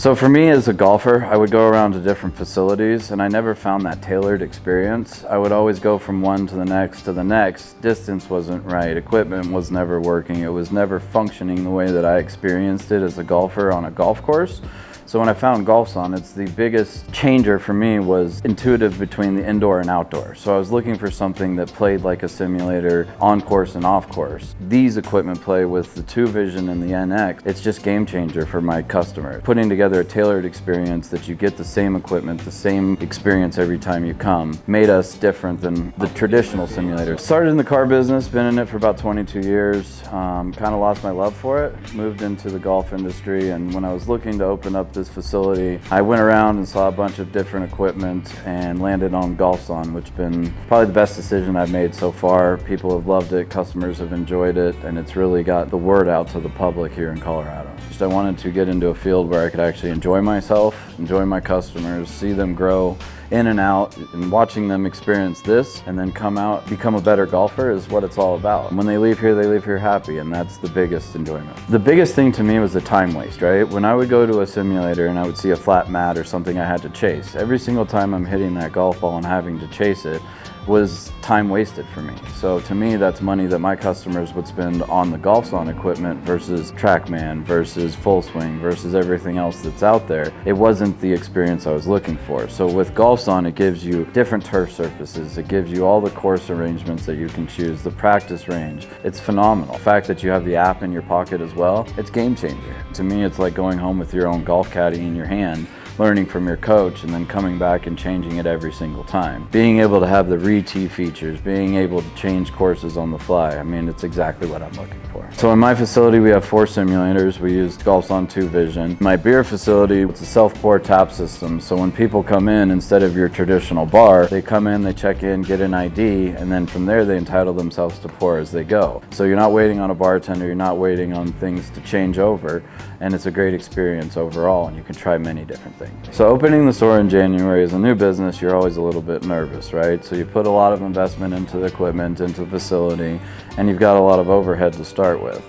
So for me as a golfer, I would go around to different facilities and I never found that tailored experience. I would always go from one to the next to the next. Distance wasn't right, equipment was never working, it was never functioning the way that I experienced it as a golfer on a golf course. So when I found GOLFZON, it's the biggest changer for me was intuitive between the indoor and outdoor. So I was looking for something that played like a simulator on course and off course. These equipment play with the Twovision and the NX. It's just game changer for my customer. Putting together a tailored experience that you get the same equipment, the same experience every time you come, made us different than the traditional simulators. Started in the car business, been in it for about 22 years. Kind of lost my love for it, moved into the golf industry, and when I was looking to open up this facility, I went around and saw a bunch of different equipment and landed on GOLFZON, which has been probably the best decision I've made so far. People have loved it, customers have enjoyed it, and it's really got the word out to the public here in Colorado. I wanted to get into a field where I could actually enjoy myself, enjoy my customers, see them grow in and out, and watching them experience this and then come out, become a better golfer is what it's all about. When they leave here happy, and that's the biggest enjoyment. The biggest thing to me was the time waste, right? When I would go to a simulator and I would see a flat mat or something I had to chase, every single time I'm hitting that golf ball and having to chase it was time wasted for me. So to me, that's money that my customers would spend on the GOLFZON equipment versus TrackMan, versus Full Swing, versus everything else that's out there. It wasn't the experience I was looking for. So with GOLFZON, it gives you different turf surfaces. It gives you all the course arrangements that you can choose, the practice range. It's phenomenal. The fact that you have the app in your pocket as well, it's game changer. To me, it's like going home with your own golf caddy in your hand, learning from your coach and then coming back and changing it every single time. Being able to have the re-tee features, being able to change courses on the fly, I mean, it's exactly what I'm looking for. So in my facility, we have 4 simulators. We use GOLFZON Twovision. My beer facility, it's a self-pour tap system. So when people come in, instead of your traditional bar, they come in, they check in, get an ID, and then from there they entitle themselves to pour as they go. So you're not waiting on a bartender, you're not waiting on things to change over, and it's a great experience overall, and you can try many different things. So opening the store in January is a new business. You're always a little bit nervous, right? So you put a lot of investment into the equipment, into the facility, and you've got a lot of overhead to start with.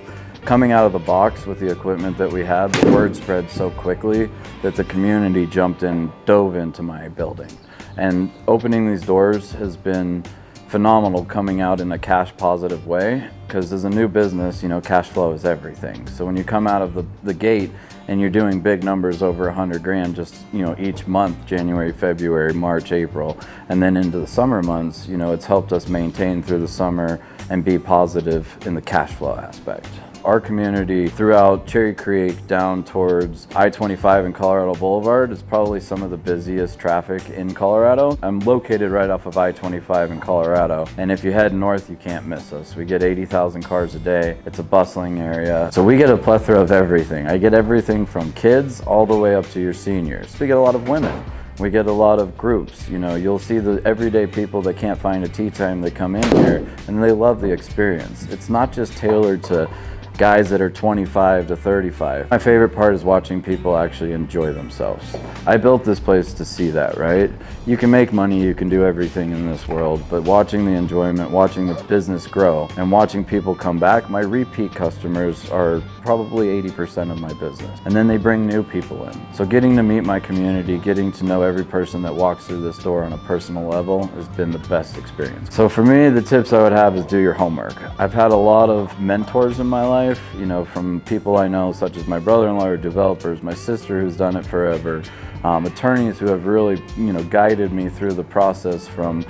Coming out of the box with the equipment that we had, the word spread so quickly that the community jumped in, dove into my building. And opening these doors has been phenomenal, coming out in a cash positive way, because as a new business, you know, cash flow is everything. So when you come out of the gate and you're doing big numbers over 100 grand just, you know, each month, January, February, March, April, and then into the summer months, you know, it's helped us maintain through the summer and be positive in the cash flow aspect. Our community throughout Cherry Creek down towards I-25 and Colorado Boulevard is probably some of the busiest traffic in Colorado. I'm located right off of I-25 in Colorado, and if you head north, you can't miss us. We get 80,000 cars a day. It's a bustling area. So we get a plethora of everything. I get everything from kids all the way up to your seniors. We get a lot of women. We get a lot of groups. You know, you'll see the everyday people that can't find a tee time that come in here, and they love the experience. It's not just tailored to guys that are 25 to 35. My favorite part is watching people actually enjoy themselves. I built this place to see that, right? You can make money, you can do everything in this world, but watching the enjoyment, watching the business grow, and watching people come back, my repeat customers are probably 80% of my business. And then they bring new people in. So getting to meet my community, getting to know every person that walks through this door on a personal level has been the best experience. So for me, the tips I would have is do your homework. I've had a lot of mentors in my life, you know, from people I know, such as my brother-in-law or developers, my sister who's done it forever, attorneys who have really, you know, guided me through the process from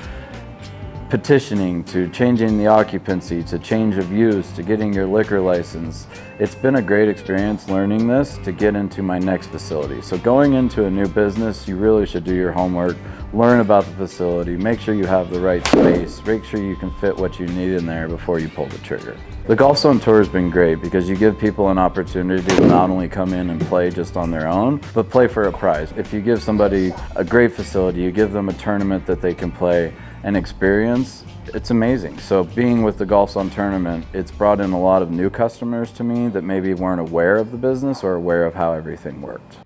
petitioning to changing the occupancy to change of use to getting your liquor license. It's been a great experience learning this to get into my next facility. So going into a new business, you really should do your homework, learn about the facility, make sure you have the right space, make sure you can fit what you need in there before you pull the trigger. The GOLFZON Tour has been great because you give people an opportunity to not only come in and play just on their own, but play for a prize. If you give somebody a great facility, you give them a tournament that they can play and experience, it's amazing. So being with the GOLFZON tournament, it's brought in a lot of new customers to me that maybe weren't aware of the business or aware of how everything worked.